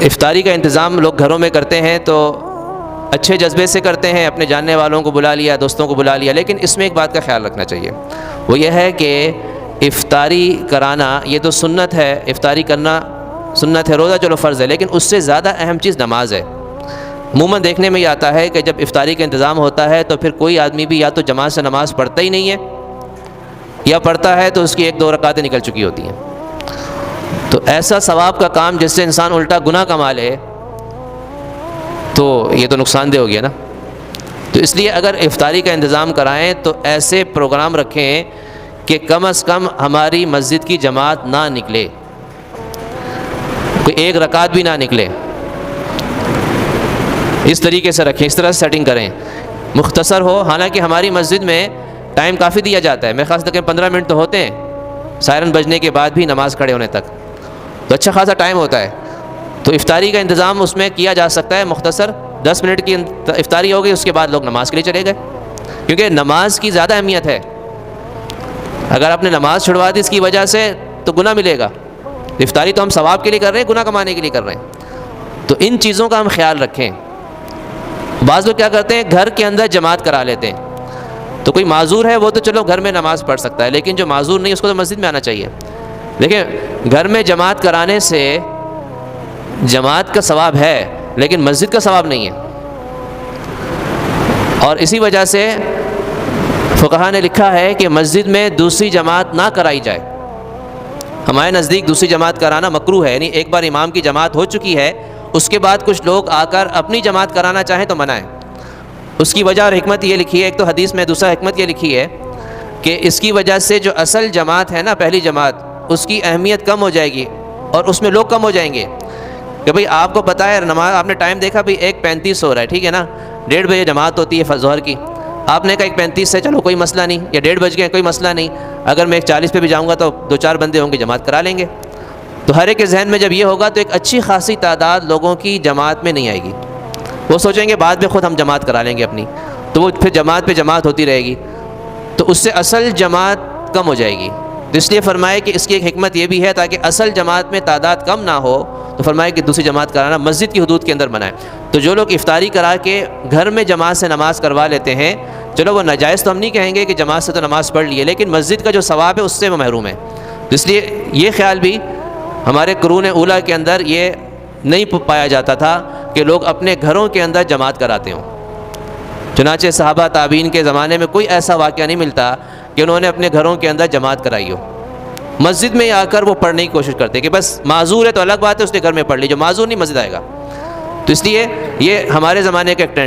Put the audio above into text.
افطاری کا انتظام لوگ گھروں میں کرتے ہیں تو اچھے جذبے سے کرتے ہیں، اپنے جاننے والوں کو بلا لیا، دوستوں کو بلا لیا، لیکن اس میں ایک بات کا خیال رکھنا چاہیے، وہ یہ ہے کہ افطاری کرانا یہ تو سنت ہے، افطاری کرنا سنت ہے، روزہ چلو فرض ہے، لیکن اس سے زیادہ اہم چیز نماز ہے۔ عموماً دیکھنے میں یہ آتا ہے کہ جب افطاری کا انتظام ہوتا ہے تو پھر کوئی آدمی بھی یا تو جماعت سے نماز پڑھتا ہی نہیں ہے، یا پڑھتا ہے تو اس کی 1-2 رکعتیں نکل چکی ہوتی ہیں۔ تو ایسا ثواب کا کام جس سے انسان الٹا گناہ کما لے تو یہ تو نقصان دہ ہو گیا نا۔ تو اس لیے اگر افطاری کا انتظام کرائیں تو ایسے پروگرام رکھیں کہ کم از کم ہماری مسجد کی جماعت نہ نکلے، کوئی 1 رکعت بھی نہ نکلے، اس طریقے سے رکھیں، اس طرح سے سیٹنگ کریں، مختصر ہو۔ حالانکہ ہماری مسجد میں ٹائم کافی دیا جاتا ہے، میرے خیال سے 15 منٹ تو ہوتے ہیں سائرن بجنے کے بعد بھی نماز کھڑے ہونے تک، تو اچھا خاصا ٹائم ہوتا ہے۔ تو افطاری کا انتظام اس میں کیا جا سکتا ہے مختصر، 10 منٹ کی افطاری ہو گئی، اس کے بعد لوگ نماز کے لیے چلے گئے، کیونکہ نماز کی زیادہ اہمیت ہے۔ اگر آپ نے نماز چھڑوا دی اس کی وجہ سے تو گناہ ملے گا۔ افطاری تو ہم ثواب کے لیے کر رہے ہیں، گناہ کمانے کے لیے کر رہے ہیں، تو ان چیزوں کا ہم خیال رکھیں۔ بعض لوگ کیا کرتے ہیں، گھر کے اندر جماعت کرا لیتے ہیں، تو کوئی معذور ہے وہ تو چلو گھر میں نماز پڑھ سکتا ہے، لیکن جو معذور نہیں اس کو تو مسجد میں آنا چاہیے۔ دیکھیں، گھر میں جماعت کرانے سے جماعت کا ثواب ہے لیکن مسجد کا ثواب نہیں ہے، اور اسی وجہ سے فقہا نے لکھا ہے کہ مسجد میں دوسری جماعت نہ کرائی جائے۔ ہمارے نزدیک دوسری جماعت کرانا مکروہ ہے، یعنی ایک بار امام کی جماعت ہو چکی ہے، اس کے بعد کچھ لوگ آ کر اپنی جماعت کرانا چاہیں تو منع ہے۔ اس کی وجہ اور حکمت یہ لکھی ہے، ایک تو حدیث میں، دوسرا حکمت یہ لکھی ہے کہ اس کی وجہ سے جو اصل جماعت ہے نا، پہلی جماعت، اس کی اہمیت کم ہو جائے گی اور اس میں لوگ کم ہو جائیں گے۔ کہ بھئی آپ کو پتہ ہے نماز، آپ نے ٹائم دیکھا بھی 1:35 ہو رہا ہے، ٹھیک ہے نا، 1:30 بجے جماعت ہوتی ہے ظہر کی، آپ نے کہا 1:35 سے چلو کوئی مسئلہ نہیں، یا 1:30 بج گئے کوئی مسئلہ نہیں، اگر میں 1:40 پہ بھی جاؤں گا تو 2-4 بندے ہوں گے جماعت کرا لیں گے۔ تو ہر ایک کے ذہن میں جب یہ ہوگا تو ایک اچھی خاصی تعداد لوگوں کی جماعت میں نہیں آئے گی، وہ سوچیں گے بعد میں خود ہم جماعت کرا لیں گے اپنی، تو وہ پھر جماعت پہ جماعت ہوتی رہے گی، تو اس سے اصل جماعت کم ہو جائے گی۔ تو اس لیے فرمائے کہ اس کی ایک حکمت یہ بھی ہے تاکہ اصل جماعت میں تعداد کم نہ ہو، تو فرمائے کہ دوسری جماعت کرانا مسجد کی حدود کے اندر منع ہے۔ تو جو لوگ افطاری کرا کے گھر میں جماعت سے نماز کروا لیتے ہیں، چلو وہ ناجائز تو ہم نہیں کہیں گے کہ جماعت سے تو نماز پڑھ لیے، لیکن مسجد کا جو ثواب ہے اس سے وہ محروم ہے۔ اس لیے یہ خیال بھی ہمارے قرون اولیٰ کے اندر یہ نہیں پایا جاتا تھا کہ لوگ اپنے گھروں کے اندر جماعت کراتے ہوں۔ چنانچہ صحابہ تابعین کے زمانے میں کوئی ایسا واقعہ نہیں ملتا کہ انہوں نے اپنے گھروں کے اندر جماعت کرائی ہو۔ مسجد میں آ کر وہ پڑھنے کی کوشش کرتے کہ بس معذور ہے تو الگ بات ہے، اس نے گھر میں پڑھ لی، جو معذور نہیں مسجد آئے گا۔ تو اس لیے یہ ہمارے زمانے کا ایک ٹرینڈ